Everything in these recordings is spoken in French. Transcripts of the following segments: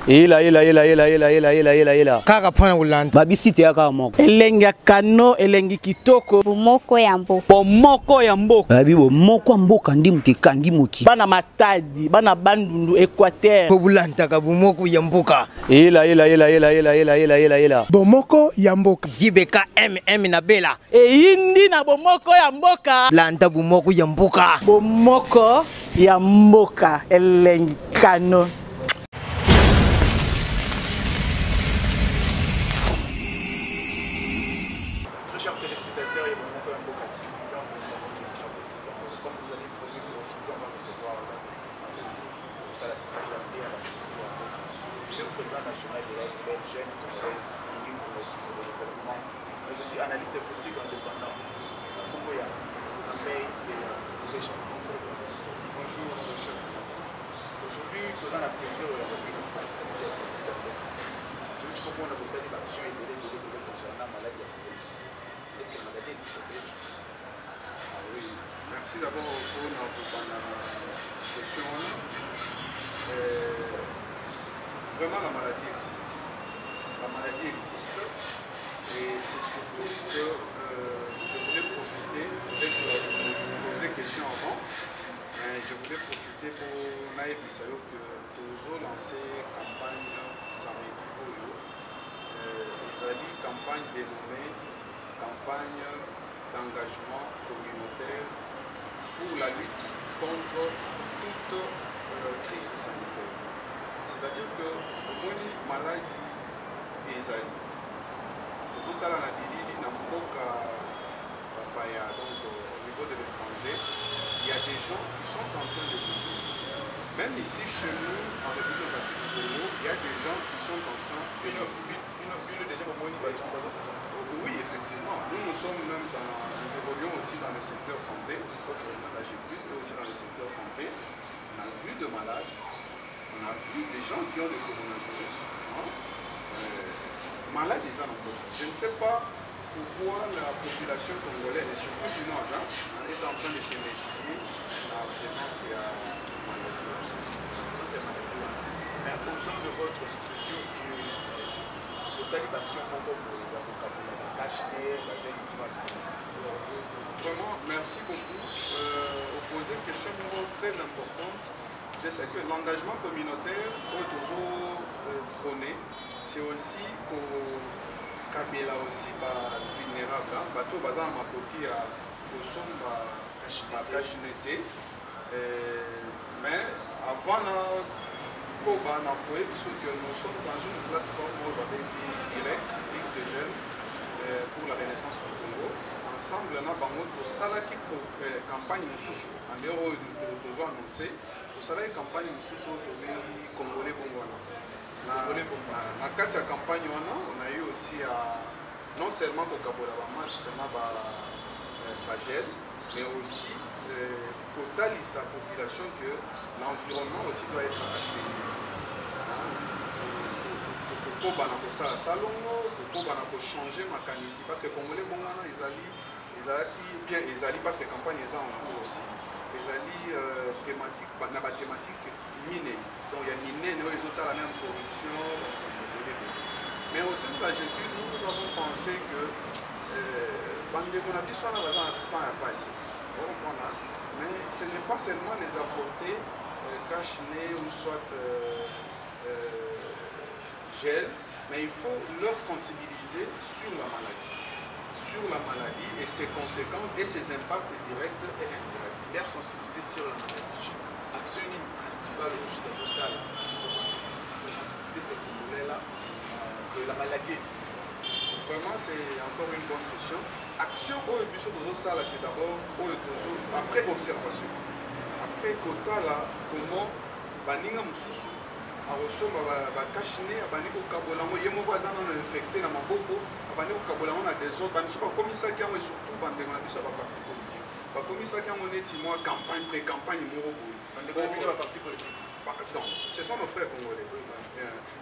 ila. Kaka pona ulanda. Babisite ya kaka moko. Elengi ya kano, elengi kitoko. Bomoko ya mboka. Bomoko ya mboka. Babi bomoko ya mboka ndi mutekangi moki. Bana matadi, bana bandundu Équateur. Bobulanta ka bomoko ya mboka. Ila. Bomoko ya mboka. Zibeka MM na bela. Eyindi na bomoko ya mboka. Lanta bomoko ya mboka. Bomoko ya mboka, elengi kano. Chers téléspectateurs et mon encore un beau quartier, bienvenue dans votre émission politique. Comme vous allez promis, aujourd'hui on va recevoir l'un des présidents de la fierté à la cité, le président national de la SBL, Jeune Congolaise, élu pour le développement, mais aussi analyste politique indépendant. Congoya, Sambei et Béchan. Bonjour, chef. Aujourd'hui, tout dans la plaisir de la République politique. Tout ce qu'on a besoin d'action et de concernant la maladie. Merci d'abord pour la question. Vraiment, la maladie existe. La maladie existe et c'est surtout que je voulais profiter, peut-être de poser question avant, mais je voulais profiter pour Naïb Bissalo que Tozo lancer campagne samedi Oyo. Ils campagne dénommée campagne d'engagement communautaire pour la lutte contre toute crise sanitaire. C'est-à-dire que le moni maladie des alliés, nous avons la bilili na mboka papaya, donc au niveau de l'étranger, il y a des gens qui sont en train de mourir. Même ici chez nous, en République démocratique du Congo, il y a des gens qui sont en train de mourir. Oui, effectivement. Nous sommes même nous évoluons aussi dans le secteur santé, mais aussi dans le secteur santé. On a vu de malades, on a vu des gens qui ont le coronavirus, malades des animaux. Je ne sais pas pourquoi la population congolaise, et surtout du Nord, est en train de se méfier de la présence de la maladie. Mais au sein de votre structure, d'action vraiment, merci beaucoup. Poser une question très importante. Je sais que l'engagement communautaire, c'est aussi pour Kabila aussi vulnérable. Bateau bazar makoki à Bosom Kachinete. Mais avant que nous sommes dans une plateforme directe de jeunes pour la renaissance du Congo. Ensemble, nous avons fait une campagne en dehors de annoncé. Nous avons fait une campagne congolais. Dans la campagne, on a eu aussi non seulement pour Kabola masque, mais aussi pour sa population que l'environnement aussi doit être assaini. Pour changer ma canisse parce que Congolais ils allaient parce que la campagne est en cours aussi. Ils allaient thématique, mine. Donc il y a mine, ils ont la même corruption. Mais au sein de la GQ, nous avons pensé que mais ce n'est pas seulement les apporter cache-nez ou soit gel, mais il faut leur sensibiliser sur la maladie et ses conséquences et ses impacts directs et indirects. Leur sensibiliser sur la maladie. Action principale aussi dans vos salles pour sensibiliser ces Congolais-là que la maladie existe. Vraiment, c'est encore une bonne question. Action au émission de vos salles, c'est d'abord après observation. Après quota là, comment baninga mususu arosomba bakashine abani ko kabolango yemo bazana na infecté na maboko abani ko kabolango na des autres bani soka komisa ki et surtout bande na biso ba parti politique ba komisa ki neti moi campagne pré-campagne moko boye bande ko ba parti politique donc ce sont nos frères congolais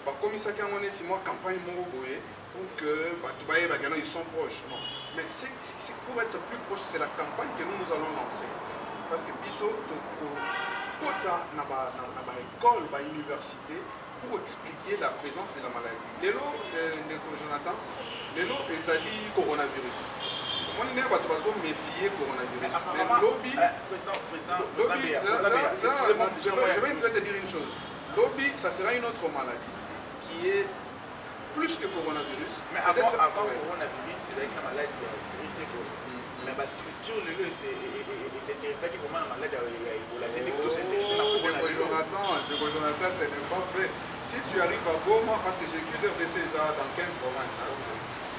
ba komisa ki neti moi campagne moko boye pour que batu baye bagana ils sont proches non mais c'est pour être plus proche c'est la campagne que nous allons lancer parce que biso to kota na ba école ba université pour expliquer la présence de la maladie. Lélo, Jonathan, Lélo, ils ont dit coronavirus. Moi, je ne vais pas méfier coronavirus. Mais lobby, je vais te dire une chose. Lobby, ça sera une autre maladie qui est plus que coronavirus. Mais avant coronavirus, c'est avec la maladie virus. Mais la structure, c'est intéressant qui vraiment la maladie à Ebola. Jonathan, ce n'est pas vrai. Si tu arrives à Goma, parce que j'ai écrit RDC dans 15 provinces.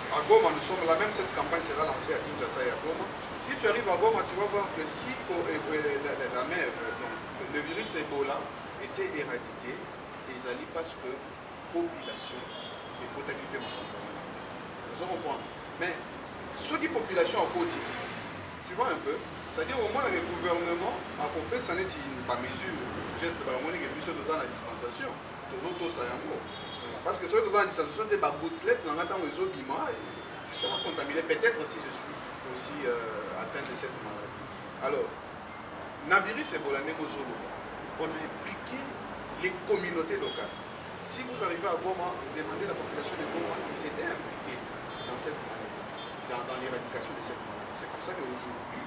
À Goma, nous sommes là, même cette campagne sera lancée à Kinshasa et à Goma. Si tu arrives à Goma, tu vas voir que si la mer, le virus Ebola était éradiqué, ils allaient parce que la population est occupée maintenant. Nous allons comprendre. Mais ceux qui population à côté, tu vois un peu, c'est-à-dire au moins le gouvernement a coupé, ça n'est pas mesure, geste de la monnaie qui est plus dans la distanciation. Parce que ceux qui sont en distanciation, c'est des gouttelettes, on attend les eaux bima et tu seras contaminé. Peut-être si je suis aussi atteint de cette maladie. Alors, Navirus Ebola Negozolo, on a impliqué les communautés locales. Si vous arrivez à Goma, demandez à la population de Goma, ils étaient impliqués dans cette maladie, dans l'éradication de cette maladie. C'est comme ça qu'aujourd'hui,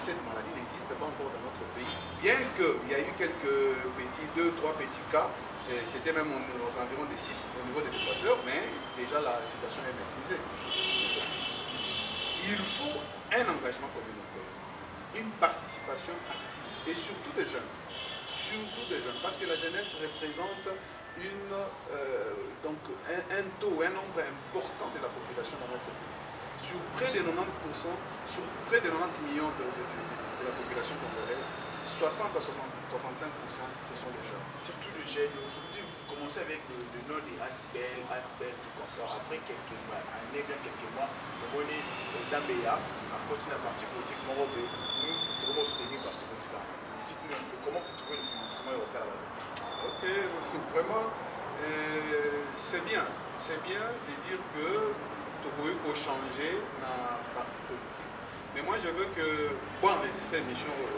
cette maladie n'existe pas encore dans notre pays, bien qu'il y a eu quelques petits, 2-3 petits cas. C'était même aux environs de 6 au niveau de l'Équateur, mais déjà la situation est maîtrisée. Il faut un engagement communautaire, une participation active, et surtout des jeunes, parce que la jeunesse représente un taux, un nombre important de la population dans notre pays. Sur près de 90%, sur près de 90 millions de la population congolaise, 60 à 65%, ce sont les jeunes. Surtout les jeunes. Aujourd'hui, vous commencez avec le nom des Asbel, du consort. Après quelques mois, vous voyez le président Béa a continué la partie politique. Nous devons soutenir la partie politique. Dites-nous un peu comment vous trouvez le financement au Salvador. Ok, vraiment, c'est bien. C'est bien de dire que il faut changer la partie politique. Mais moi, je veux que, pour enregistrer une mission, pour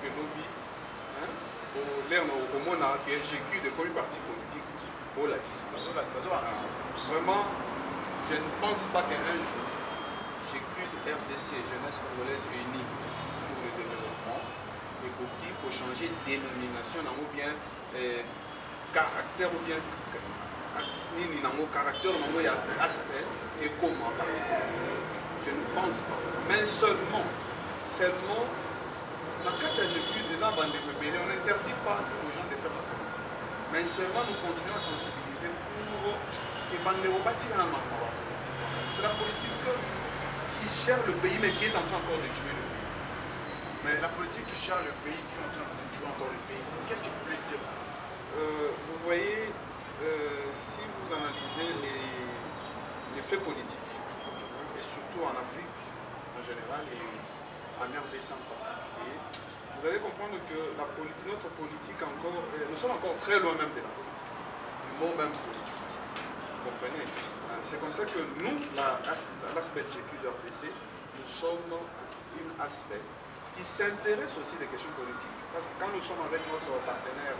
que lobby, pour l'air au monde, que j'ai GQ de comme parti politique, pour la discipline. Vraiment, je ne pense pas qu'un jour, GQ de RDC, Jeunesse Congolaise Unie pour le développement, et pour changer de dénomination, ou bien caractère, ou bien caractère, il y a aspect et comment parti politique. Je ne pense pas. Mais seulement, dans le cas de GQ, les gens on n'interdit pas aux gens de faire la politique. Mais seulement nous continuons à sensibiliser pour que Bandero bâtit la politique. C'est la politique qui gère le pays, mais qui est en train encore de tuer le pays. Mais la politique qui gère le pays, qui est en train de tuer encore le pays, qu'est-ce que vous voulez dire? Vous voyez, si vous analysez les faits politiques, et surtout en Afrique en général et en RDC en particulier, vous allez comprendre que notre politique encore, nous sommes encore très loin même de la politique, du mot même politique. Vous comprenez? C'est comme ça que nous, l'aspect GQ de RDC, nous sommes un aspect qui s'intéresse aussi des questions politiques. Parce que quand nous sommes avec notre partenaire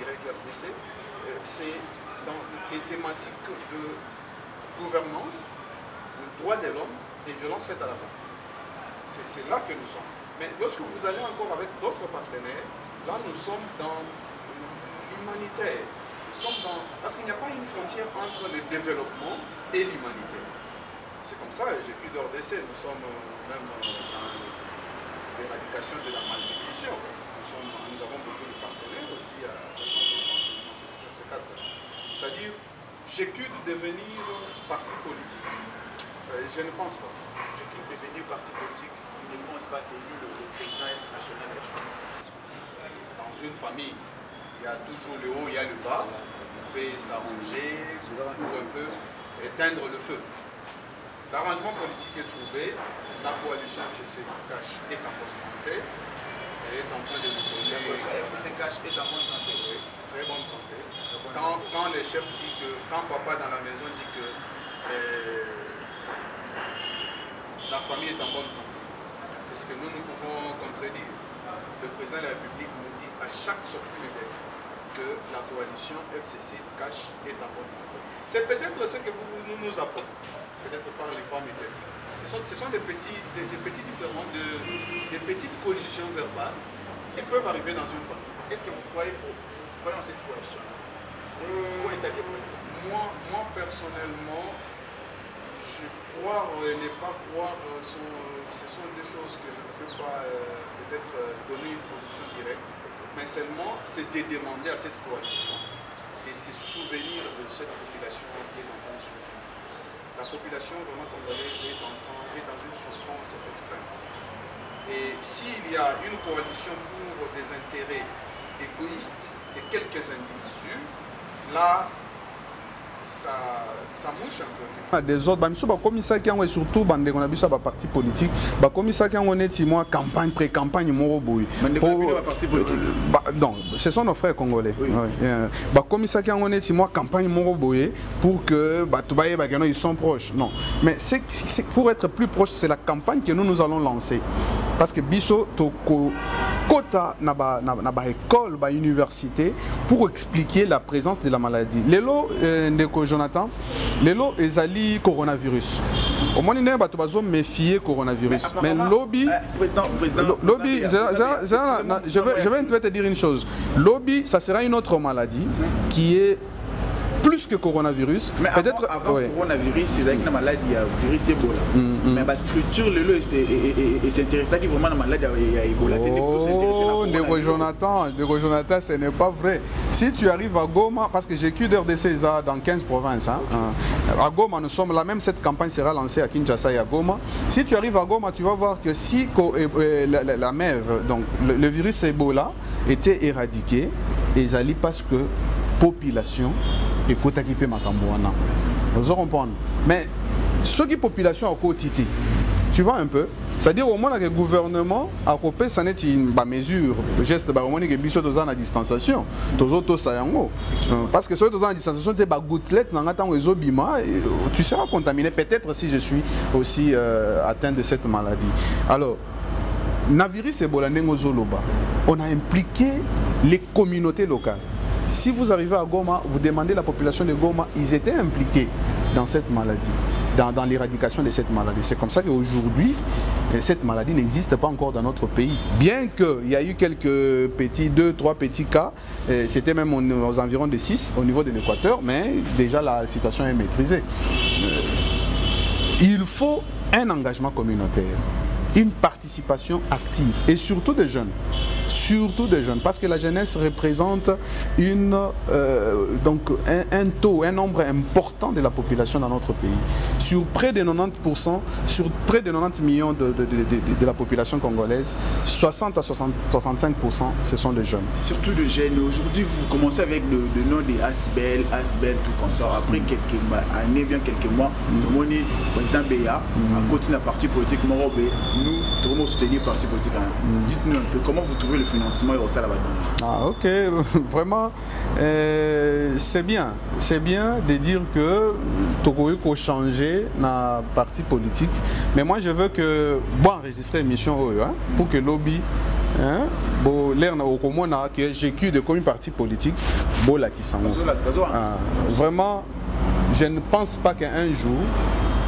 direct RDC, c'est dans les thématiques de gouvernance, droits de l'homme et violence faite à la femme. C'est là que nous sommes. Mais lorsque vous allez encore avec d'autres partenaires, là nous sommes dans l'humanitaire. Parce qu'il n'y a pas une frontière entre le développement et l'humanitaire. C'est comme ça, j'ai pu d'RDC, nous sommes même dans l'éradication de la malnutrition. Nous avons beaucoup de partenaires aussi dans ce cadre. C'est-à-dire, j'ai pu devenir parti politique. Je ne pense pas. J'ai pu devenir parti politique. Je ne pense pas, c'est lui le président national. Dans une famille, il y a toujours le haut, il y a le bas. On peut s'arranger pour un peu éteindre le feu. L'arrangement politique est trouvé. La coalition FCC Cash est en bonne santé. Elle est en train de nous donner. La FCC Cash est en bonne santé. Oui, très bonne santé. Quand les chefs disent que, quand papa dans la maison dit que la famille est en bonne santé, est-ce que nous pouvons contredire? Le président de la République nous dit à chaque sortie médiatique que la coalition FCC cache est en bonne santé. C'est peut-être ce que vous nous apportez, peut-être par les voies médiatiques. Ce sont des petits différends, des petites collisions verbales qui peuvent arriver dans une famille. Est-ce que vous croyez en cette coalition? Moi, personnellement, je crois et ne pas croire, ce sont des choses que je ne peux pas peut-être donner une position directe, mais seulement c'est de demander à cette coalition de se souvenir de cette population qui est en train de souffrir. La population vraiment congolaise est dans une souffrance extrême. Et s'il y a une coalition pour des intérêts égoïstes de quelques individus, là, ça mouche un peu. Des autres, comme ça, et surtout, on a vu ça, parti politique, comme ça, on est campagne, pré-campagne, Moroboui. Parti politique. Non, ce sont nos frères congolais. Oui. Comme ça, on est campagne Moroboui pour que ils sont proches. Non, mais pour être plus proche, c'est la campagne que nous allons lancer. Parce que Bisso, Toko, Kota, naba école, ba université, pour expliquer la présence de la maladie. Lelo, Ndeko Jonathan, lelo ezali coronavirus. Au moins, il y a des méfier coronavirus. Mais lobby, lobby, je vais te dire une chose. Lobby, ça sera une autre maladie qui est plus que coronavirus. Mais peut-être avant coronavirus, c'est une maladie, virus Ebola. Mais la structure, et s'intéresse à vraiment la maladie à Ebola. Oh, Ndeko Jonathan, ce n'est pas vrai. Si tu arrives à Goma, parce que j'ai qu'une RDC dans 15 provinces, hein, à Goma, nous sommes là, même cette campagne sera lancée à Kinshasa et à Goma. Si tu arrives à Goma, tu vas voir que si la MEV, donc le virus Ebola, était éradiqué, ils allaient parce que population et quota qui peut m'acambouana. Vous comprenez? Mais ce qui population a côté, tu vois un peu? C'est-à-dire au moins que le gouvernement a coupé ça n'est une mesure, geste au moins que biso dans la distanciation, tous autres sayango. Parce que ceux dans la distanciation t'es gouttelette dans attend les obima, tu seras contaminé peut-être si je suis aussi atteint de cette maladie. Alors Navirus Ebola Nengozoloba, on a impliqué les communautés locales. Si vous arrivez à Goma, vous demandez à la population de Goma, ils étaient impliqués dans cette maladie, dans l'éradication de cette maladie. C'est comme ça qu'aujourd'hui, cette maladie n'existe pas encore dans notre pays. Bien qu'il y a eu quelques petits, 2-3 petits cas, c'était même aux environs de 6 au niveau de l'Équateur, mais déjà la situation est maîtrisée. Il faut un engagement communautaire, une participation active et surtout des jeunes. Surtout des jeunes, parce que la jeunesse représente donc un taux, un nombre important de la population dans notre pays. Sur près de 90%, sur près de 90 millions de la population congolaise, 60 à 65%, ce sont des jeunes. Surtout des jeunes. Aujourd'hui, vous commencez avec le nom de Asbel, tout consort. Après quelques années, bien quelques mois, tout le monde est président Béa, à côté de la partie politique Morobe, nous, tout le monde soutenir le parti politique. Dites-nous un peu, comment vous trouvez le financement et au salaire là-dedans? Ah ok, vraiment, c'est bien de dire que Togo a changé dans le parti politique, mais moi je veux que, bon, enregistrer l'émission pour que lobby, l'air au commun que j'ai que de comme parti politique, bon là qui s'en vraiment, je ne pense pas qu'un jour,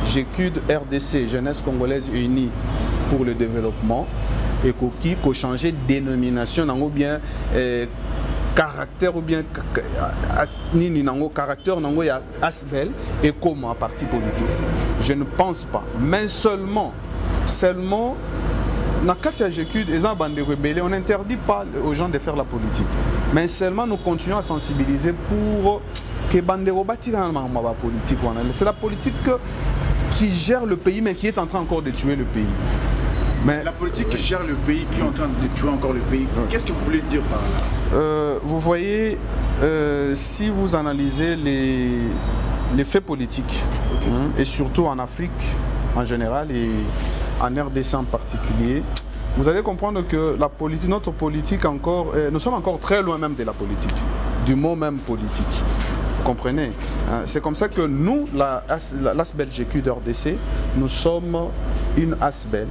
j'écude RDC, Jeunesse Congolaise Unie pour le développement, et qui a changé de dénomination ou bien caractère ou bien caractère y a Asbel et comme un parti politique. Je ne pense pas, mais seulement dans le cas de on n'interdit pas aux gens de faire la politique, mais seulement nous continuons à sensibiliser pour que Bandero bâtit la politique. C'est la politique qui gère le pays mais qui est en train encore de tuer le pays. Mais la politique qui gère le pays, qui est en train de tuer encore le pays, qu'est-ce que vous voulez dire par là? Vous voyez, si vous analysez les faits politiques, et surtout en Afrique en général et en RDC en particulier, vous allez comprendre que la politique, notre politique encore, nous sommes encore très loin même de la politique, du mot même politique. Vous comprenez? C'est comme ça que nous, l'ASBEL GQ d'RDC, nous sommes une ASBEL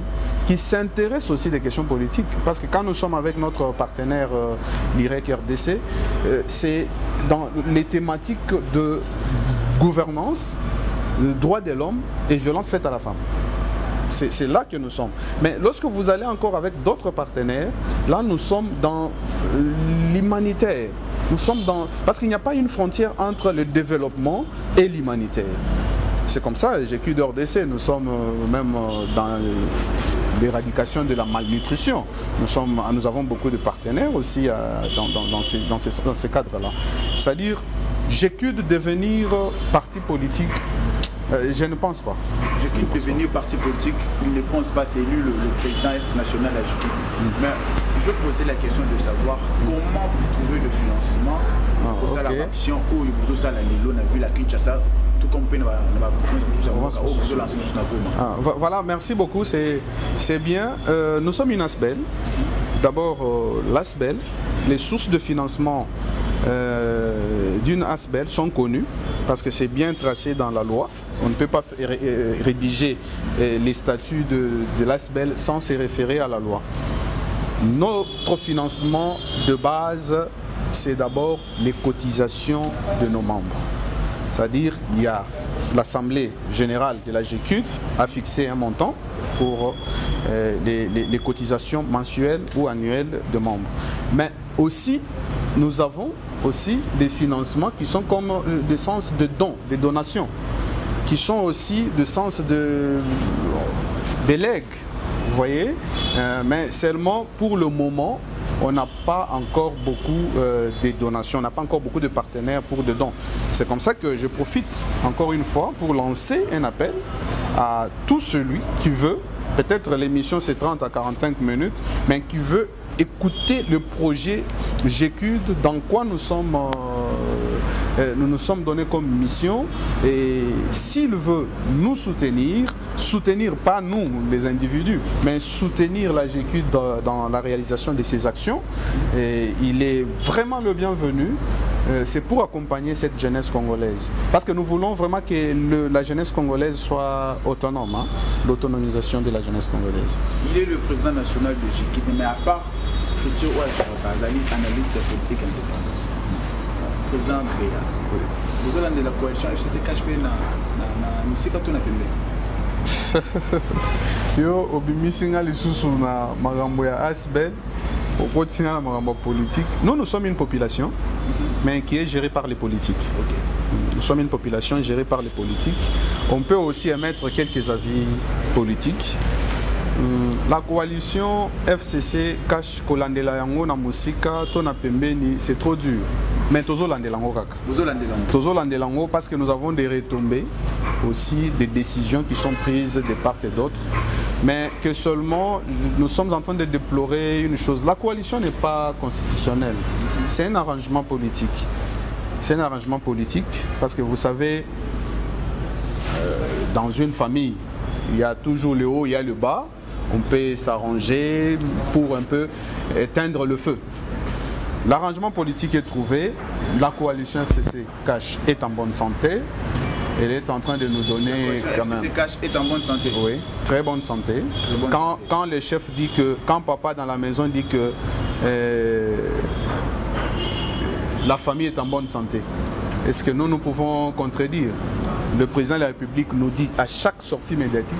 qui s'intéresse aussi des questions politiques. Parce que quand nous sommes avec notre partenaire l'IREC RDC, c'est dans les thématiques de gouvernance, le droit de l'homme et violence faite à la femme. C'est là que nous sommes. Mais lorsque vous allez encore avec d'autres partenaires, là nous sommes dans l'humanitaire. Nous sommes dans... Parce qu'il n'y a pas une frontière entre le développement et l'humanitaire. C'est comme ça, GQ RDC, nous sommes même dans l'éradication de la malnutrition. Nous avons beaucoup de partenaires aussi dans ces cadres-là. C'est-à-dire, GQ de devenir parti politique, je ne pense pas. GQ de devenir parti politique, il ne pense pas, c'est lui le président national à GQ. Mais je posais la question de savoir comment vous trouvez le financement pour la action où vous avez vu la Kinshasa. Voilà, merci beaucoup, c'est bien. Nous sommes une ASBEL. D'abord, l'ASBEL, les sources de financement d'une ASBEL sont connues parce que c'est bien tracé dans la loi. On ne peut pas rédiger les statuts de l'ASBEL sans se référer à la loi. Notre financement de base, c'est d'abord les cotisations de nos membres. C'est-à-dire il y a l'Assemblée générale de la GQ a fixé un montant pour les cotisations mensuelles ou annuelles de membres. Mais aussi, nous avons aussi des financements qui sont comme des sens de dons, des donations, qui sont aussi de sens de legs, vous voyez, mais seulement pour le moment, on n'a pas encore beaucoup de donations, on n'a pas encore beaucoup de partenaires pour des dons. C'est comme ça que je profite encore une fois pour lancer un appel à tout celui qui veut, peut-être l'émission c'est 30 à 45 minutes, mais qui veut écouter le projet GQ, dans quoi nous sommes donnés comme mission, et s'il veut nous soutenir pas nous les individus, mais soutenir la GQ dans la réalisation de ses actions, et il est vraiment le bienvenu. C'est pour accompagner cette jeunesse congolaise. Parce que nous voulons vraiment que la jeunesse congolaise soit autonome, hein? L'autonomisation de la jeunesse congolaise. Il est le président national de GQ, mais à part structure, analyste politique indépendant. Président Béa, vous avez de la coalition FCC KHP na misika tuna pembe. Yo obimisinga lisusu na magambo ya ASBEL, okotinga na magambo politique. Nous sommes une population, mais qui est gérée par les politiques. Nous sommes une population gérée par les politiques. On peut aussi émettre quelques avis politiques. La coalition FCC cache Kolandela Yango na musika tona pembeni, c'est trop dur. Mais tozo landelango kaka. Tozo landelango parce que nous avons des retombées aussi, des décisions qui sont prises de part et d'autre. Mais que seulement nous sommes en train de déplorer une chose. La coalition n'est pas constitutionnelle. C'est un arrangement politique. C'est un arrangement politique parce que vous savez, dans une famille, il y a toujours le haut, il y a le bas. On peut s'arranger pour un peu éteindre le feu. L'arrangement politique est trouvé. La coalition FCC Cash est en bonne santé. Elle est en train de nous donner quand même... FCC Cash est en bonne santé. Oui, très bonne santé. Quand le chef dit que... Quand papa dans la maison dit que la famille est en bonne santé, est-ce que nous pouvons contredire? Le président de la République nous dit à chaque sortie médiatique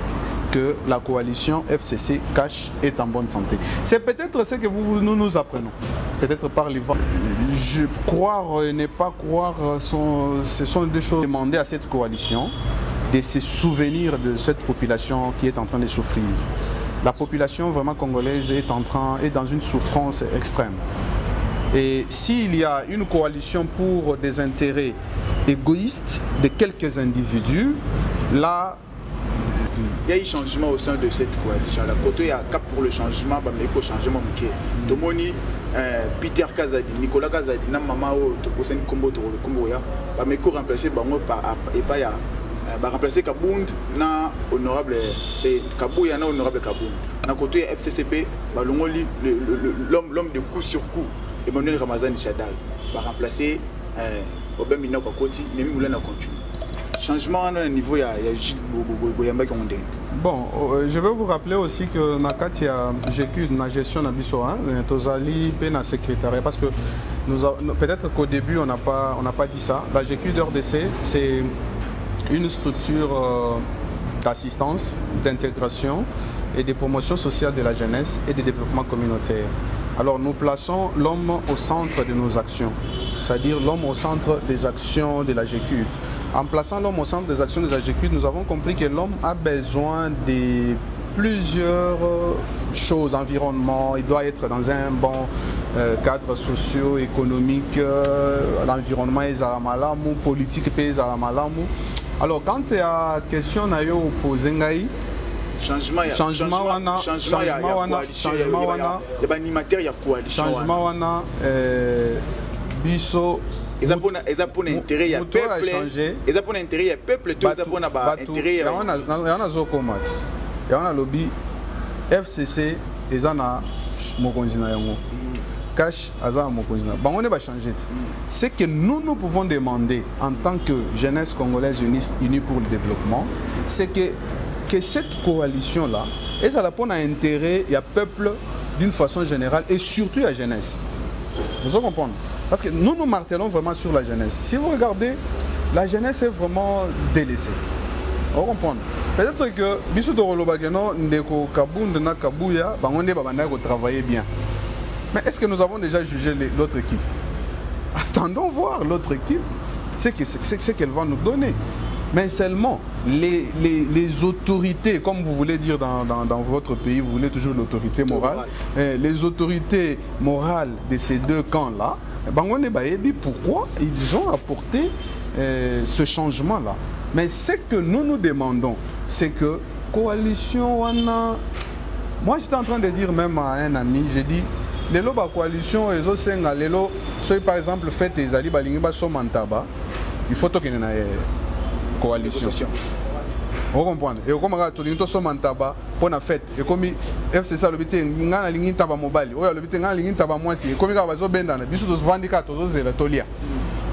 que la coalition FCC Cash est en bonne santé. C'est peut-être ce que nous apprenons. Peut-être par les vents. Croire et ne pas croire, ce sont des choses demandées à cette coalition de se souvenir de cette population qui est en train de souffrir. La population vraiment congolaise est dans une souffrance extrême. Et s'il y a une coalition pour des intérêts égoïstes de quelques individus, là... Il y a eu changement au sein de cette coalition. La côté il y a cap pour le changement, bah mais changement qui Domoni, Peter Kazadi, Nicolas Kazadi, na maman au Tokosen Kombo ya, bah mais remplacer bango par et pas ya, bah remplacer Kabound na honorable Kabouya na honorable Kabound. Na côté FCCP, bah l'homme de coup sur coup, Emmanuel Ramazani Chadal, bah remplacer Obemina Kokoti, Nemi Moulana continue. Changement à un niveau, il y a Gilles Boyamba qui ont dit. Bon, je vais vous rappeler aussi que Nakati a GQ la gestion de Bisso, Tozali, la secrétariat, parce que peut-être qu'au début on n'a pas dit ça. La GQ d'RDC, c'est une structure d'assistance, d'intégration et de promotion sociale de la jeunesse et de développement communautaire. Alors nous plaçons l'homme au centre de nos actions, c'est-à-dire l'homme au centre des actions de la GQ. En plaçant l'homme au centre des actions de la GQ, nous avons compris que l'homme a besoin de plusieurs choses, environnement, il doit être dans un bon cadre socio-économique, l'environnement est à la malamu, politique est à la malamu. Alors quand il y a question à poser, changement biso ils ont pour intérêt ya peuple ils ont pour intérêt ya peuple tout ça pour intérêt ya lobby FCC ezana mokonzi na yango cash azana mokonzi na bango ne ba changer. Ce que nous pouvons demander en tant que jeunesse congolaise unie pour le développement, c'est que cette coalition là ça a pour intérêt ya peuple d'une façon générale et surtout la jeunesse. Vous comprenez? Parce que nous martelons vraiment sur la jeunesse. Si vous regardez, la jeunesse est vraiment délaissée. Vous comprenez? Peut-être que Bissou de Rolobageno, Ndeko Kabound, Nakabuya, Bangonde Babanda travailler bien. Mais est-ce que nous avons déjà jugé l'autre équipe? Attendons voir l'autre équipe, c'est ce qu'elle va nous donner. Mais seulement les autorités, comme vous voulez dire dans votre pays, vous voulez toujours l'autorité morale, les autorités morales de ces deux camps-là, pourquoi ils ont apporté ce changement-là. Mais ce que nous demandons, c'est que coalition, moi j'étais en train de dire même à un ami, j'ai dit, les coalition, par exemple, faites les alibas, il faut qu'il y ait une coalition. Vous comprenez? Et comme on sommes en tabac pour la fête, et comme FCC le bité, on a ligne tabac mobile, on a le bité, on a ligne tabac moins si, comme il y a besoin de bendana, bisous de vendicat, tous les tolia.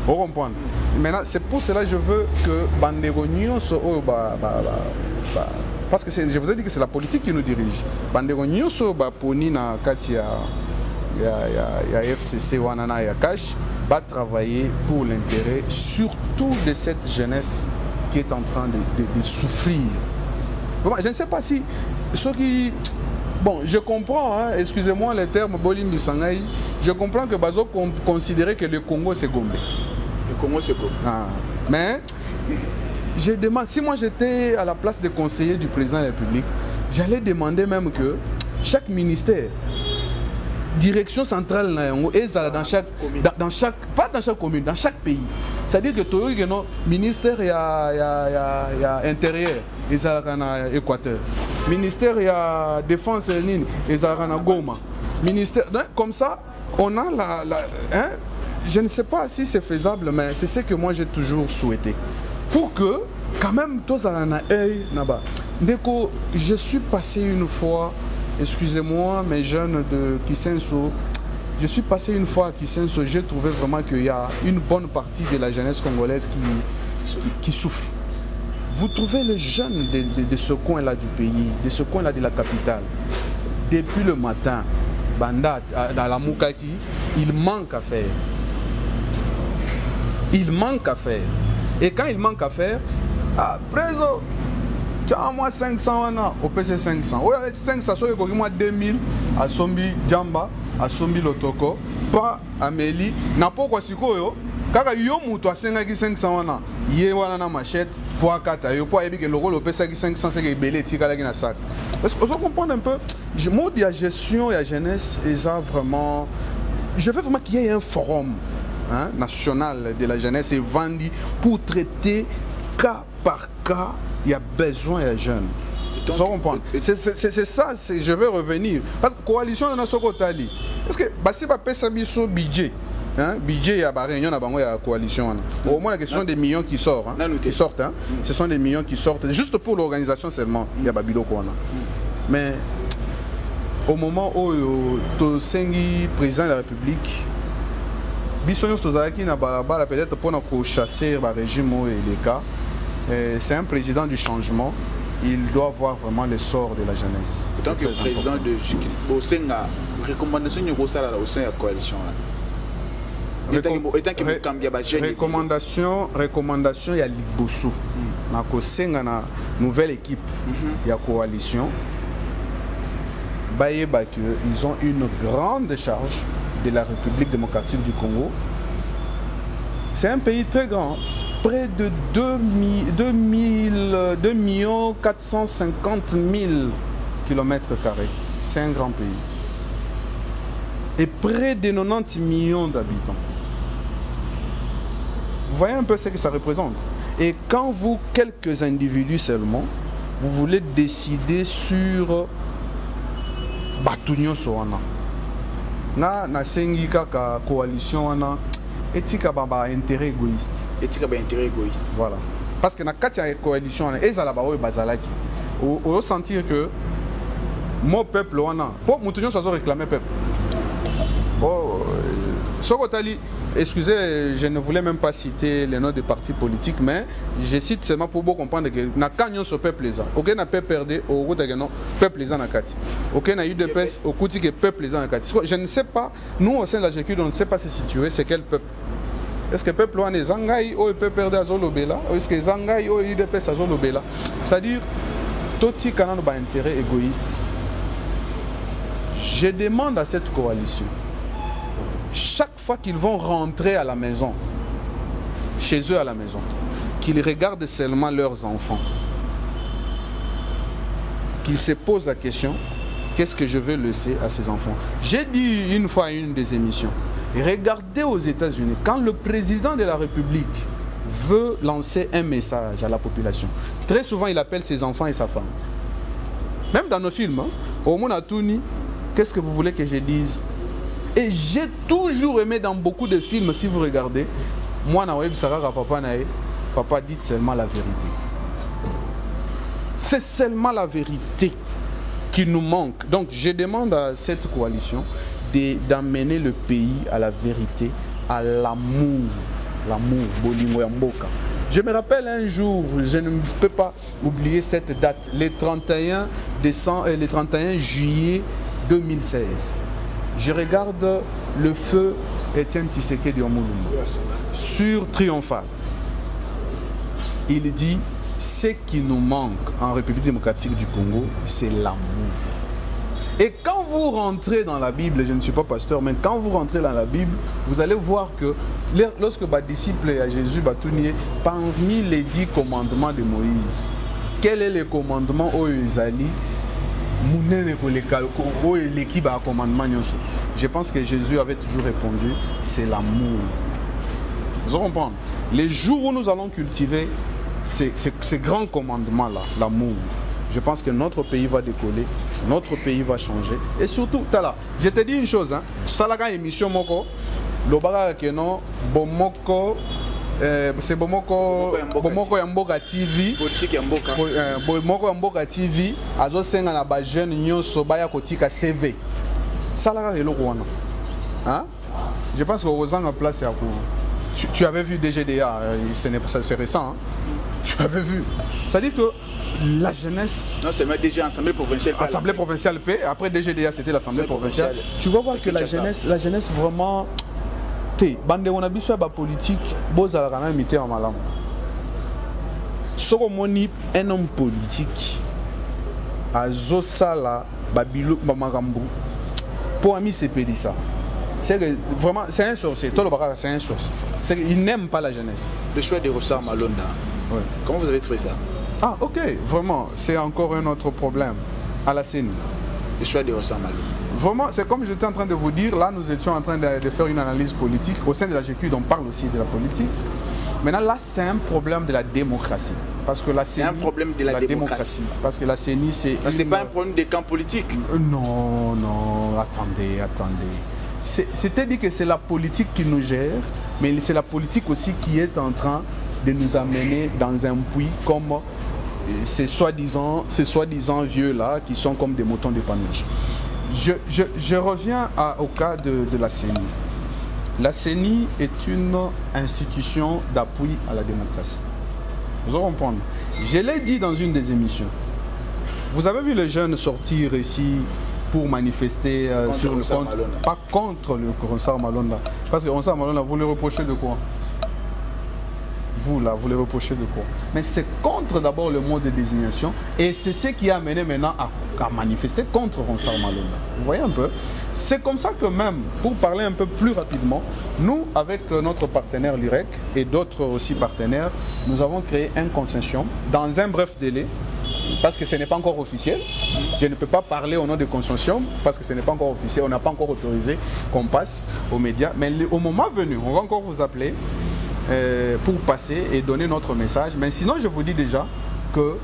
Vous comprenez? Maintenant, c'est pour cela que je veux que Banderognon soit parce que je vous ai dit que c'est la politique qui nous dirige. Banderognon soit poni na katia ya FCC wanana ya cash va travailler pour l'intérêt surtout de cette jeunesse qui est en train de souffrir. Bon, je ne sais pas si ceux qui... Bon, je comprends, hein, excusez-moi les termes Bolimbi Sangaï, je comprends que Bazo considérait que le Congo c'est Gombe. Le Congo c'est Gombe. Ah. Mais je demande, si moi j'étais à la place des conseillers du président de la République, j'allais demander même que chaque ministère, direction centrale dans chaque pas dans chaque commune, dans chaque pays. C'est-à-dire que tout le ministère il y a intérieur, il y a Équateur. Ministère il y a défense il y a Goma. Ministère comme ça, on a hein, je ne sais pas si c'est faisable, mais c'est ce que moi j'ai toujours souhaité. Pour que quand même tous à un œil là-bas. Deko, je suis passé une fois. Excusez-moi, mes jeunes de Kisenso, je suis passé une fois à Kisenso, j'ai trouvé vraiment qu'il y a une bonne partie de la jeunesse congolaise qui souffre. Vous trouvez les jeunes de ce coin-là du pays, de ce coin-là de la capitale, depuis le matin, Banda, dans la Moukaki, il manque à faire. Il manque à faire. Et quand il manque à faire, à présent, moi 500 au PC 500. Oui, 500, so moi 2000 à Sombi Djamba, à Sombi Lotoko, pas Amélie, n'a pas quoi sikoyo. Car yo muto a 500 wana, yé wana na machette, pour 4 yo pour que le rôle au PC 500 c'est que belé tika la na sac. Parce que vous comprenez un peu, moi de la gestion et la jeunesse et ça vraiment, je veux vraiment qu'il y ait un forum hein, national de la jeunesse et vendu pour traiter cas par cas. Il y a besoin des jeunes. C'est ça, je vais revenir. Parce que la coalition de notre côté, parce que si on paie ça budget, hein, budget, il y a la coalition. Au moins la question des millions qui sortent. Hein, qui sortent hein, ce sont des millions qui sortent. Juste pour l'organisation seulement, il y a Babilo. Mais au moment où le président de la République, Bissonio Stozaki n'a pas peut-être pour chasser le régime et les cas. C'est un président du changement il doit voir vraiment le sort de la jeunesse. En tant que président de Bosenga, recommandation de Rosala au sein de la coalition. Recommandation, il y a Liboso. Na nouvelle équipe, il y a coalition. Ils ont une grande charge de la République démocratique du Congo. C'est un pays très grand, près de 2 450 000 km². C'est un grand pays. Et près de 90 millions d'habitants. Vous voyez un peu ce que ça représente. Et quand vous, quelques individus seulement, vous voulez décider sur Batunyo Soana, na sengi kaka coalition wana etika baba intérêt égoïste. Etika ba intérêt égoïste. Voilà. Parce que na kati ya coalition wana ezala ba oyo bazalaki. Au sentir que mon peuple wana, pour Mutunyo Soazo réclamer peuple. Sokotali, excusez, je ne voulais même pas citer les noms des partis politiques, mais je cite seulement pour vous comprendre que na kanyon so peuple les a. Ok, na peuple perdé au route de non peuple les a na kati. Ok, na eu de pes au côté que peuple les a na kati. Je ne sais pas, nous au sein de la GQ, on ne sait pas se situer, c'est quel peuple. Est-ce que le peuple est Zangaï ou le peuple perdé à Zolobela, ou est-ce que Zangaï ou eu de pes à Zolobela? C'est-à-dire, tout ce qui a un intérêt égoïste. Je demande à cette coalition, chaque fois qu'ils vont rentrer à la maison, chez eux à la maison, qu'ils regardent seulement leurs enfants, qu'ils se posent la question, qu'est-ce que je veux laisser à ces enfants? J'ai dit une fois à une des émissions, regardez aux États-Unis, quand le président de la République veut lancer un message à la population, très souvent il appelle ses enfants et sa femme. Même dans nos films, hein, au Monatouni, qu'est-ce que vous voulez que je dise? Et j'ai toujours aimé dans beaucoup de films, si vous regardez, moi, papa dit seulement la vérité. C'est seulement la vérité qui nous manque. Donc je demande à cette coalition d'amener le pays à la vérité, à l'amour. L'amour, Bolingo Yamboka. Je me rappelle un jour, je ne peux pas oublier cette date, le 31 juillet 2016. Je regarde le feu Étienne Tshisekedi Omulumbu sur Triomphal. Il dit, ce qui nous manque en République démocratique du Congo, c'est l'amour. Et quand vous rentrez dans la Bible, je ne suis pas pasteur, mais quand vous rentrez dans la Bible, vous allez voir que lorsque les disciples à Jésus batunier, parmi les 10 commandements de Moïse, quel est le commandement au Ezali? Je pense que Jésus avait toujours répondu, c'est l'amour. Vous comprenez? Les jours où nous allons cultiver ces grands commandements-là, l'amour, je pense que notre pays va décoller, notre pays va changer. Et surtout, je te dis une chose, hein, Salaga émission Moko, Lobara Keno, Bomoko, c'est Bomoko Yamboka TV, politique Yamboka, Bomoko Yamboka TV, Azo Senga na ba jeune nyonso baya kotika CV. Salaga et Lorouana. Hein? Je pense que Rosan a place à tu avais vu DGDA, c'est récent, hein? Tu avais vu. Ça dit que la jeunesse... Non, c'est déjà l'Assemblée provinciale. Assemblée provinciale paix. Après DGDA, c'était l'Assemblée provinciale. Tu vas voir que la jeunesse vraiment... Bande on a vu sur la politique, beaux à la rana imité en malam. Soromoni, un homme politique, à Zosala, Babilo, Bamagambu, pour ami c'est pédé ça. C'est vraiment, c'est un sorcier. Tout le barrage, c'est un sorcier. Il n'aime pas la jeunesse. Le choix des ressorts Malonda. Ouais. Comment vous avez trouvé ça? Ah, ok, vraiment, c'est encore un autre problème à la CENI. Le choix des ressorts Malonda. Vraiment, c'est comme j'étais en train de vous dire, là nous étions en train de faire une analyse politique. Au sein de la GQ, on parle aussi de la politique. Maintenant, là, c'est un problème de la démocratie. Parce que la CENI, c'est un problème de la démocratie. Parce que la CENI, c'est... C'est pas un problème des camps politiques. Non, non, attendez. C'est-à-dire que c'est la politique qui nous gère, mais c'est la politique aussi qui est en train de nous amener dans un puits comme ces soi-disant vieux-là qui sont comme des moutons d'épanouissement. Je reviens au cas de la CENI. La CENI est une institution d'appui à la démocratie. Vous allez comprendre. Je l'ai dit dans une des émissions. Vous avez vu les jeunes sortir ici pour manifester sur le compte, pas contre le Ronsard Malonda. Parce que Ronsard Malonda, vous le reprochez de quoi? Vous là, vous le reprochez de quoi? Mais c'est contre d'abord le mode de désignation et c'est ce qui a amené maintenant à manifester contre Ronsard Malonda. Vous voyez un peu? C'est comme ça que même, pour parler un peu plus rapidement, nous, avec notre partenaire l'IREC et d'autres aussi partenaires, nous avons créé un consortium dans un bref délai, parce que ce n'est pas encore officiel. Je ne peux pas parler au nom du consortium, parce que ce n'est pas encore officiel, on n'a pas encore autorisé qu'on passe aux médias. Mais au moment venu, on va encore vous appeler pour passer et donner notre message. Mais sinon, je vous dis déjà que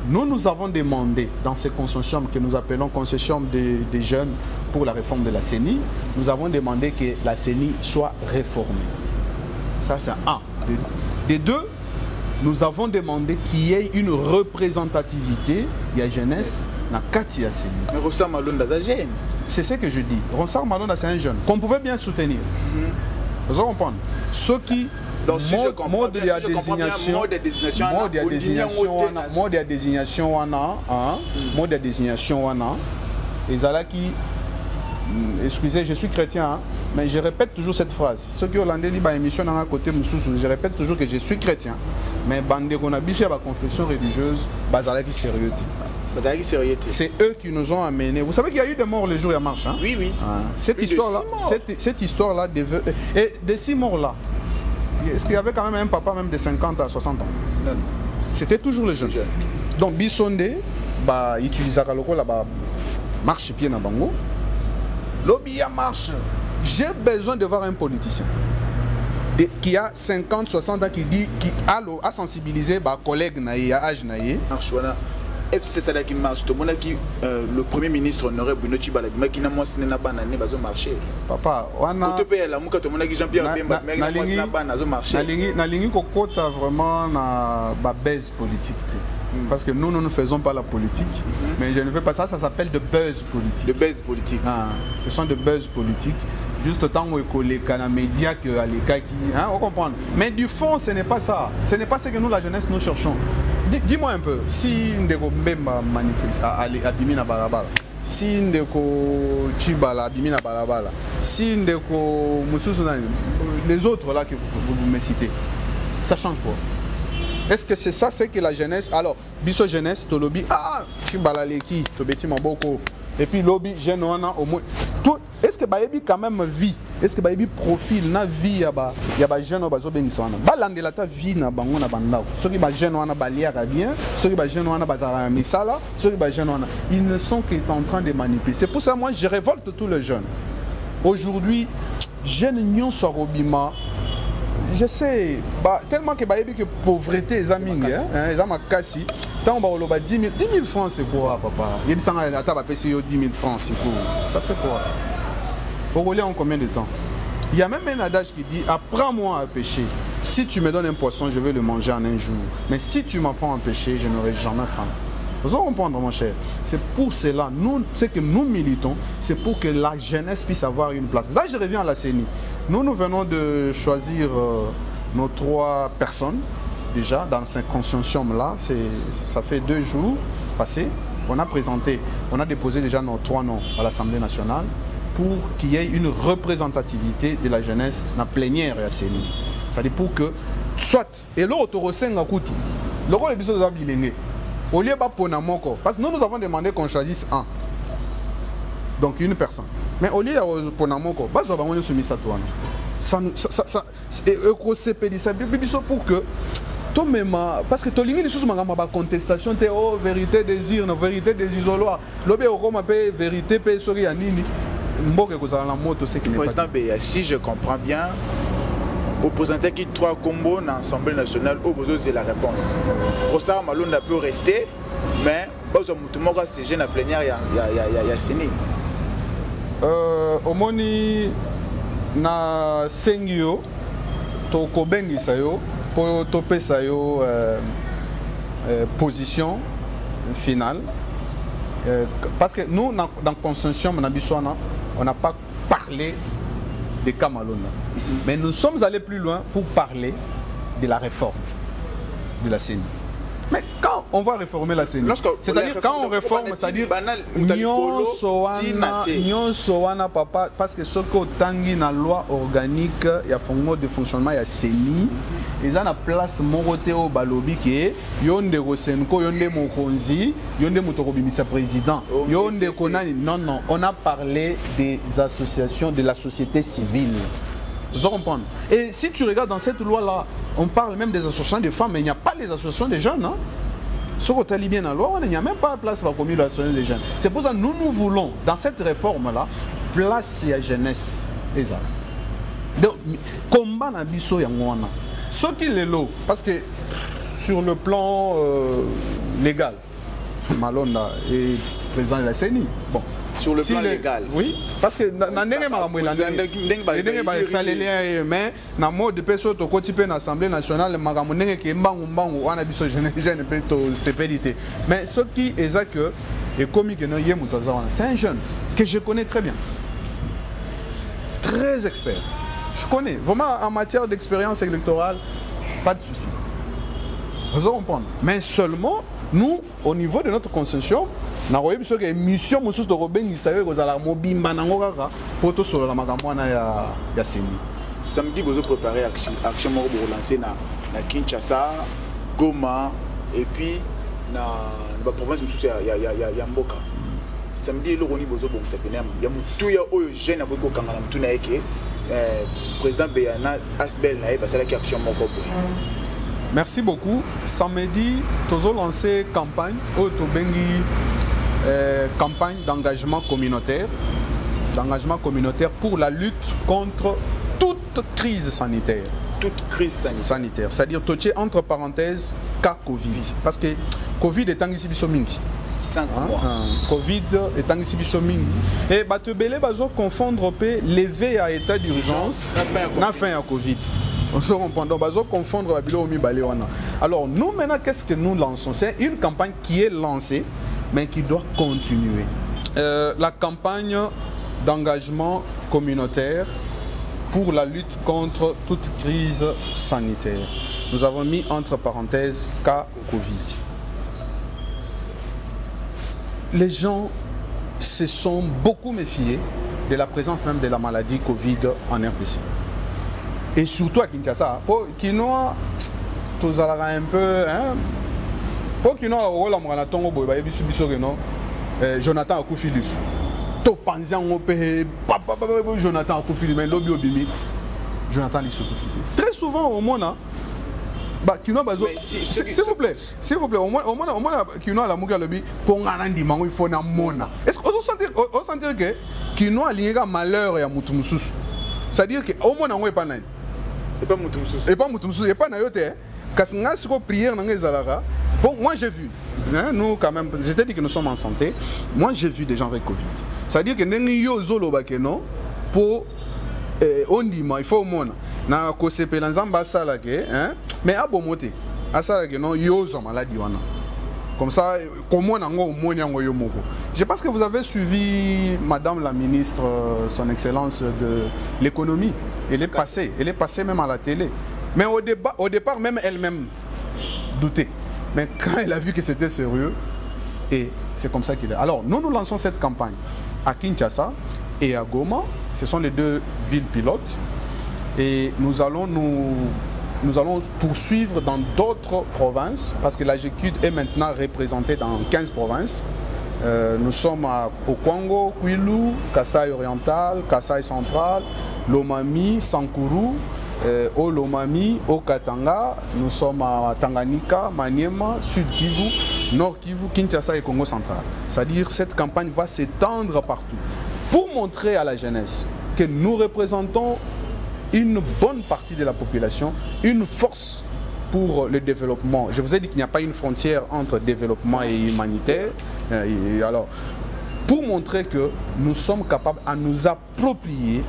nous avons demandé dans ce consortium que nous appelons consortium des jeunes pour la réforme de la CENI, nous avons demandé que la CENI soit réformée. Ça, c'est un. Des deux, nous avons demandé qu'il y ait une représentativité de la jeunesse dans la CENI. Mais Ronsard Malonda, c'est jeune. C'est ce que je dis. Ronsard Malonda, c'est un jeune qu'on pouvait bien soutenir. Vous allez comprendre. Ceux qui donc, si je comprends bien, mode de désignation, excusez, je suis chrétien, hein, mais je répète toujours cette phrase. Ceux qui ont landé libre émission dans un côté, je répète toujours que je suis chrétien. Mais bande qu'on a biché à la confession religieuse, bazalaki sérieux. C'est eux qui nous ont amenés. Vous savez qu'il y a eu des morts le jour où il y a marche. Hein? Oui, oui. Cette histoire-là, et de 6 morts-là, est-ce qu'il y avait quand même un papa même de 50 à 60 ans? Non. C'était toujours les jeunes. Donc, Bissonde, utilisait la marche pied dans Bango. Lobby marche. J'ai besoin de voir un politicien qui a 50, 60 ans qui a sensibilisé les collègues à âge. C'est ça qui marche. Le Premier ministre Honoré Bruno Tshibala qui n'a pas marché. Papa, Jean-Pierre Bemba vraiment la baisse politique. Parce que nous ne faisons pas la politique, mais je ne fais pas ça, ça s'appelle de buzz politique. De buzz politique. Ce sont de buzz politiques. Juste autant que les médias que les qui. On comprend. Mais du fond, ce n'est pas ça. Ce n'est pas ce que nous, la jeunesse, nous cherchons. Dis-moi un peu, si Ndeko Mbemba manifeste à Bimina Barabara, si Ndeko Tshibala à Bimina Barabara, si Ndeko Moussoussounani, les autres là que vous me citez, ça change quoi? Est-ce que c'est ça, c'est que la jeunesse, alors, biso jeunesse, to lobby, Tshibala leki, to beti maboko, et puis lobby, jeune au moins, est-ce que Bayebi quand même vie? Est-ce que Bayebi profil na vie ya ba jeune bazo bengisana? Balandela ta vie na bango na bandao. Ceux qui ba jeune wana baliaka bien, ceux qui ba jeune wana bazara misala, ceux qui ba jeune wana, ils ne sont qu'en train de manipuler. C'est pour ça moi je révolte tous les jeunes. Aujourd'hui, jeunes nyon sorobima. Je sais, tellement que Bayebi que pauvreté les amis, les amis kassi. Tant on va 10 000 francs c'est quoi papa? Il y a 10 000 francs c'est quoi? Ça fait quoi? Au relais en combien de temps? Il y a même un adage qui dit apprends-moi à pêcher. Si tu me donnes un poisson, je vais le manger en un jour. Mais si tu m'apprends à pêcher, je n'aurai jamais faim. Vous allez comprendre mon cher. C'est pour cela, ce que nous militons, c'est pour que la jeunesse puisse avoir une place. Là je reviens à la CENI. Nous venons de choisir nos 3 personnes. Déjà dans ce consortium-là, ça fait 2 jours passés. On a déposé déjà nos 3 noms à l'Assemblée nationale pour qu'il y ait une représentativité de la jeunesse dans la plénière à CENI. C'est-à-dire pour que, soit, et l'autre au Koutou, le rôle est de bilingue. Au lieu de Ponamoko, parce que nous avons demandé qu'on choisisse un. Donc une personne. Mais au lieu de Ponamoko, nous avons soumis ça toi. Pour que parce que tu as des contestation, vérité, désir, vérité des isoloirs. Vérité, si je comprends bien, opposant qui 3 combos dans l'Assemblée nationale, c'est la réponse. Ronsard Malonda peut rester, mais ces jeunes à plénière, il y a CENI. Au moni na Sengio, to kobengisa yo. Pour topper sa position finale. Parce que nous, dans le consortium, on n'a pas parlé de Kamalona. Mais nous sommes allés plus loin pour parler de la réforme de la CENI. Mais quand on va réformer la CENI. C'est-à-dire quand on réforme, c'est-à-dire Sowana papa, parce que ce que tangi na loi organique, il y a fonds de fonctionnement, il y a CENI, ils ont la place moroté au balobi qui est yonde Rosenko, yonde Mokonzi, yonde Motorobimisa président, yonde Konani. Non, on a parlé des associations de la société civile. Vous comprenez? Et si tu regardes dans cette loi-là, on parle même des associations de femmes, mais il n'y a pas les associations des jeunes. Hein? Ce qu'on t'a bien dans la loi, il n'y a même pas de place pour la l'association des jeunes. C'est pour ça que nous voulons, dans cette réforme-là, place à jeunesse. Donc, combat na biso yangwana. Ce qui est l'eau, parce que sur le plan légal, Malonda est président de la CENI. Bon. Sur le plan légal. Oui, parce que dans l'Assemblée nationale, mais ce qui est ça que c'est un jeune que je connais très bien, très expert. Je connais vraiment en matière d'expérience électorale, pas de souci. Vous comprenez. Mais seulement nous, au niveau de notre concession, nous avons une mission de Robin qui savait que nous allons mobimba pour tout sur la magamwana ya CENI. Samedi, vous avez préparé action pour relancer na Kinshasa, Goma et puis na la province ya Mboka. Samedi, le Roni Bozo bon sapena ya mutu ya oyo jeune aboko kangana mutu na yeke président Beyana Asbel na ba sala ki action moko boy. Merci beaucoup. Samedi, nous avons lancé campagne campagne d'engagement communautaire pour la lutte contre toute crise sanitaire. Toute crise sanitaire. C'est-à-dire, entre parenthèses, cas Covid. Parce que Covid est en Isibisomingi. 5 mois. Covid est en Isibisomingi. Et Batebele bazo confondre levé à état d'urgence na fin à Covid. On se rend pendant bazo confondre la bilo mi baléwana. Alors nous maintenant qu'est-ce que nous lançons? C'est une campagne qui est lancée mais qui doit continuer. La campagne d'engagement communautaire pour la lutte contre toute crise sanitaire. Nous avons mis entre parenthèses cas Covid. Les gens se sont beaucoup méfiés de la présence même de la maladie Covid en RDC. Et surtout à Kinshasa, pour Kinoa, tous un peu, hein, pour Kinoa, Jonathan Akoufilus, Jonathan Akoufilus, mais lobby obimi, Jonathan Akoufilus. Très souvent au monde, s'il vous plaît, au moins Kinoa la mouga lobby, pour un dimanche il faut na mona. Est-ce que vous sentez que Kinoa a malheur et à Moutoumousous? C'est-à-dire qu'au moins on est pas nain. Et pas Moutoumousous, et pas nayote. Parce que prière dans les alara. Bon, moi j'ai vu, hein, nous quand même, je t'ai dit que nous sommes en santé. Moi j'ai vu des gens avec Covid. C'est-à-dire que nous zolo bakeno pour on dit il faut au monde. Na ko sepe lanzamba sala ke, hein, mais à bon moté. À ça que non yo zo maladie wana. Comme ça, comment je pense que vous avez suivi Madame la ministre, son Excellence de l'économie. Elle est passée même à la télé. Mais au départ, même elle-même doutait. Mais quand elle a vu que c'était sérieux, et c'est comme ça qu'il est. Alors, nous lançons cette campagne à Kinshasa et à Goma. Ce sont les deux villes pilotes. Et nous allons poursuivre dans d'autres provinces, parce que la GQD est maintenant représentée dans 15 provinces. Nous sommes au Congo, Kwilu, Kasai oriental, Kasai central, Lomami, Sankuru, au Lomami, au Katanga. Nous sommes à Tanganyika, Maniema, Sud Kivu, Nord Kivu, Kinshasa et Congo central. C'est-à-dire cette campagne va s'étendre partout pour montrer à la jeunesse que nous représentons une bonne partie de la population, une force pour le développement. Je vous ai dit qu'il n'y a pas une frontière entre développement et humanitaire. Alors, pour montrer que nous sommes capables à nous approprier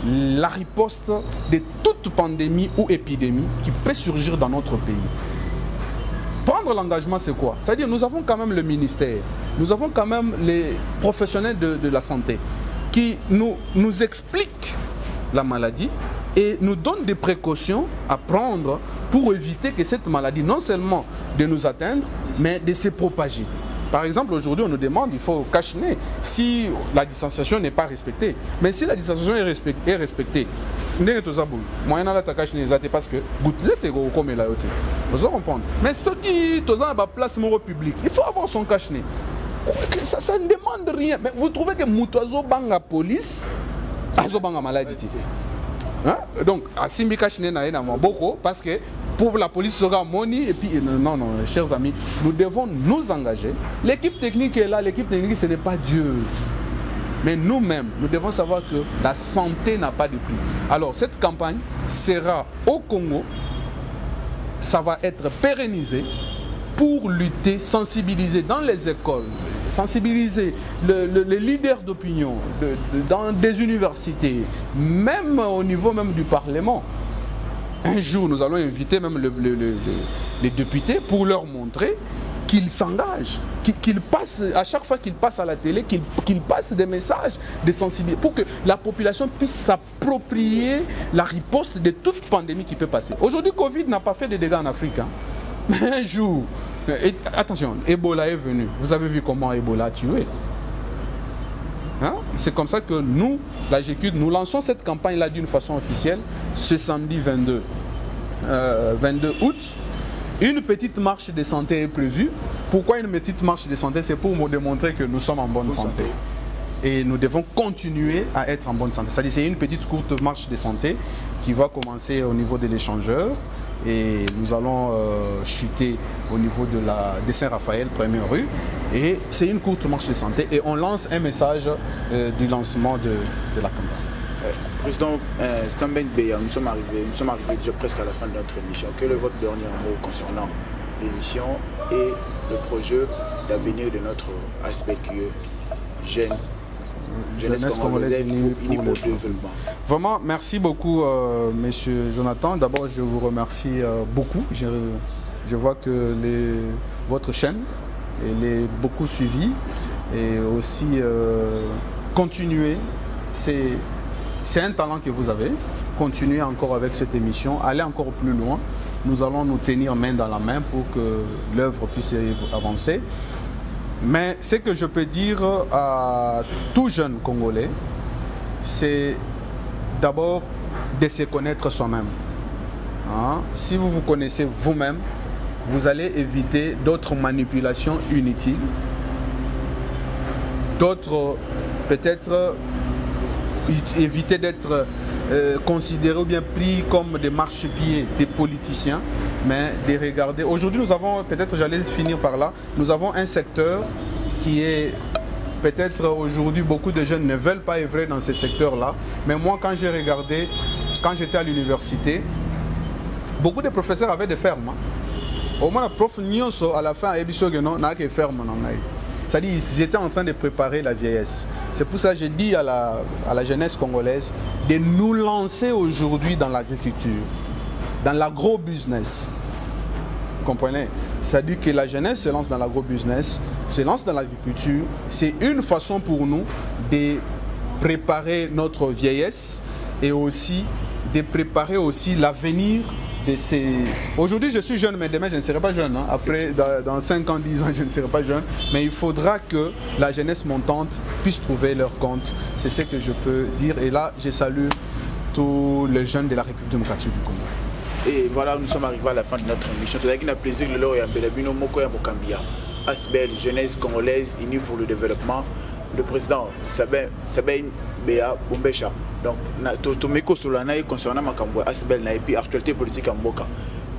la riposte de toute pandémie ou épidémie qui peut surgir dans notre pays. Prendre l'engagement, c'est quoi? C'est-à-dire nous avons quand même le ministère, nous avons quand même les professionnels de la santé qui nous expliquent la maladie et nous donnent des précautions à prendre pour éviter que cette maladie, non seulement de nous atteindre, mais de se propager. Par exemple, aujourd'hui, on nous demande, il faut cache-nez si la distanciation n'est pas respectée. Mais si la distanciation est respectée, moyen la cache-nez, parce que gouttelette est comme la haute. Vous comprenez. Mais ceux qui sont à place publique, il faut avoir son cache-nez. Ça ne demande rien. Mais vous trouvez que Moutazo banga police, Azo banga maladie. Hein? Donc, à Simbi cache-nez n'a beaucoup parce que pour la police sera moni et puis non, chers amis, nous devons nous engager. L'équipe technique est là, l'équipe technique ce n'est pas Dieu. Mais nous-mêmes, nous devons savoir que la santé n'a pas de prix. Alors cette campagne sera au Congo, ça va être pérennisé pour lutter, sensibiliser dans les écoles, sensibiliser les leaders d'opinion, dans des universités, même au niveau même du Parlement. Un jour, nous allons inviter même les députés pour leur montrer qu'ils s'engagent, qu'ils passent, à chaque fois qu'ils passent à la télé, qu'ils passent des messages de sensibilité pour que la population puisse s'approprier la riposte de toute pandémie qui peut passer. Aujourd'hui, Covid n'a pas fait de dégâts en Afrique. Hein. Mais un jour, attention, Ebola est venu. Vous avez vu comment Ebola a tué. Hein? C'est comme ça que nous, la GQD, nous lançons cette campagne-là d'une façon officielle ce samedi 22 août. Une petite marche de santé est prévue. Pourquoi une petite marche de santé? C'est pour démontrer que nous sommes en bonne santé. Et nous devons continuer à être en bonne santé. C'est-à-dire c'est une petite courte marche de santé qui va commencer au niveau de l'échangeur. Et nous allons chuter au niveau de Saint-Raphaël, première rue. Et c'est une courte marche de santé. Et on lance un message du lancement de la campagne. Président Samben Beya, nous sommes arrivés déjà presque à la fin de notre émission. Quel est votre dernier mot concernant l'émission et le projet d'avenir de notre aspect qui est jeunesse congolaise unie pour le développement? Vraiment, merci beaucoup, Monsieur Jonathan. D'abord, je vous remercie beaucoup. Je vois que votre chaîne elle est beaucoup suivie. Merci. Et aussi, continuez. C'est un talent que vous avez. Continuez encore avec cette émission. Allez encore plus loin. Nous allons nous tenir main dans la main pour que l'œuvre puisse avancer. Mais ce que je peux dire à tout jeune Congolais, c'est d'abord de se connaître soi-même. Hein? Si vous vous connaissez vous-même, vous allez éviter d'autres manipulations inutiles, d'autres peut-être éviter d'être considérés ou bien pris comme des marchepieds des politiciens, mais de regarder. Aujourd'hui, nous avons, peut-être j'allais finir par là, nous avons un secteur qui est, peut-être aujourd'hui, beaucoup de jeunes ne veulent pas œuvrer dans ce secteur-là, mais moi, quand j'ai regardé, quand j'étais à l'université, beaucoup de professeurs avaient des fermes. Hein. Au moins, la prof Nyonso, à la fin, n'a que ferme. C'est-à-dire qu'ils étaient en train de préparer la vieillesse. C'est pour ça que j'ai dit à la jeunesse congolaise de nous lancer aujourd'hui dans l'agriculture, dans l'agro-business. Vous comprenez? C'est-à-dire que la jeunesse se lance dans l'agro-business, se lance dans l'agriculture. C'est une façon pour nous de préparer notre vieillesse et aussi de préparer aussi l'avenir. Aujourd'hui, je suis jeune, mais demain, je ne serai pas jeune. Hein. Après, dans 5 ans, 10 ans, je ne serai pas jeune. Mais il faudra que la jeunesse montante puisse trouver leur compte. C'est ce que je peux dire. Et là, je salue tous les jeunes de la République démocratique du Congo. Et voilà, nous sommes arrivés à la fin de notre émission. Tout à plaisir de l'heure et à Belabino Moko et à Mokambia. Asbel, jeunesse congolaise unie pour le développement. Le président Sabin Beya Bombesha. Donc, Tomeko Solana concernant Makambo, Asbel et puis actualité politique en Boka.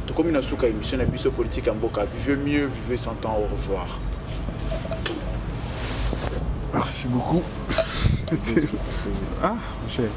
Tout comme une souka émission de politique en Boka. Vivez mieux, vivez 100 ans. Au revoir. Merci beaucoup. Ah, cher.